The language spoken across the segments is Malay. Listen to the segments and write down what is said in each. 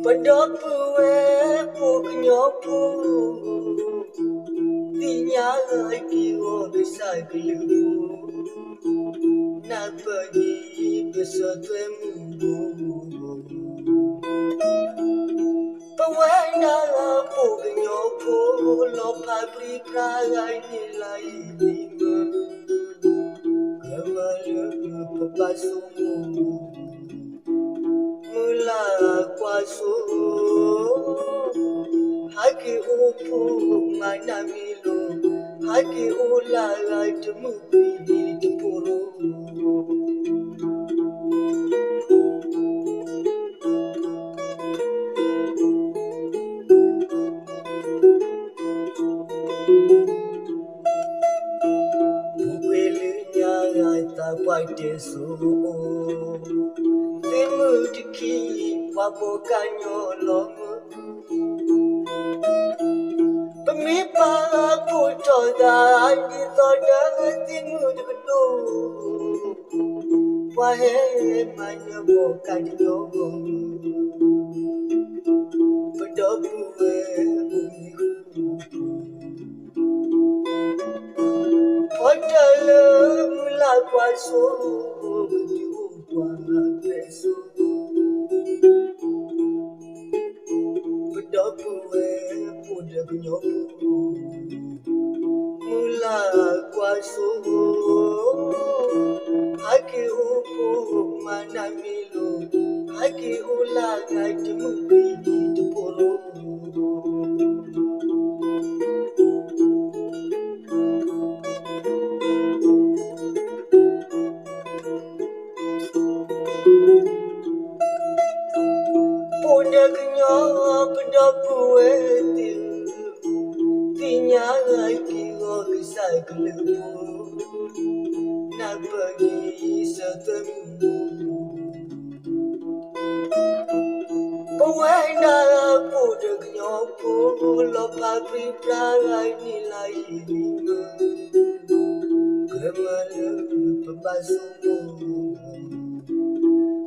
Padopue Pugnyopu Tinya Kiwo Bisakilu Napagi Besotwe Mungu Pawena Pugnyopu Lopagri Pragai Nilai Lima Kamalu Papasumu Mula kwaso haki upu manamilo haki ula tumupi tupuru Bukwele nyaya tapaiteso Timudiki wabokanyo Pemipa putoda Ditoda timudikudu Wahe manyabokanyo Padopue umiku Podala mula kwaso Peso Padopue Pudagnyopu Mula kwaso Haki upu manamilo Haki ulaga timupi tupuru Pudagnyo Padopue Tinya Kiwo Bisakilu Napagi Satemu Pawena Pudagnyopu Lopagri Pragai Nilai Lima Kamalu Papasumu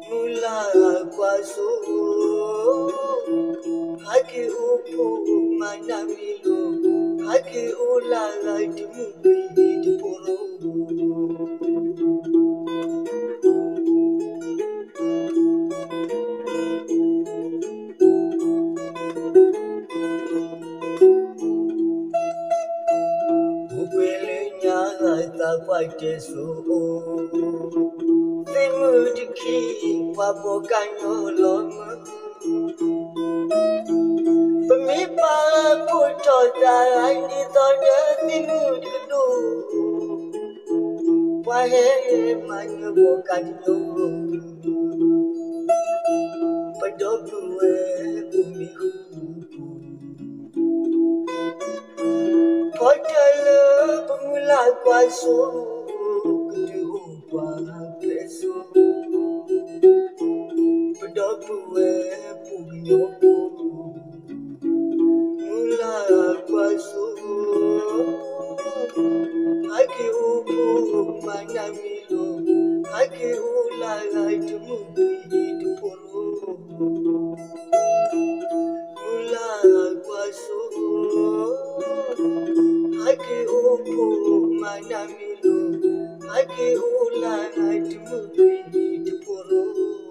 Mula kwaso haki upu manamilo haki ula timupi tupuru Bukwele nyaya tapaiteso Timudiki wabokanyo Pemipa putoda Ditoda timudikudu Wahe manyabokanyo Padopue umiku Podala pemula kwaso Peso Padopue Pugnyopu Mula kwaso Haki upu manamilo Haki ulaga tumupi tupuru Mula kwaso Haki upu manamilo Haki ula tumupi tupuru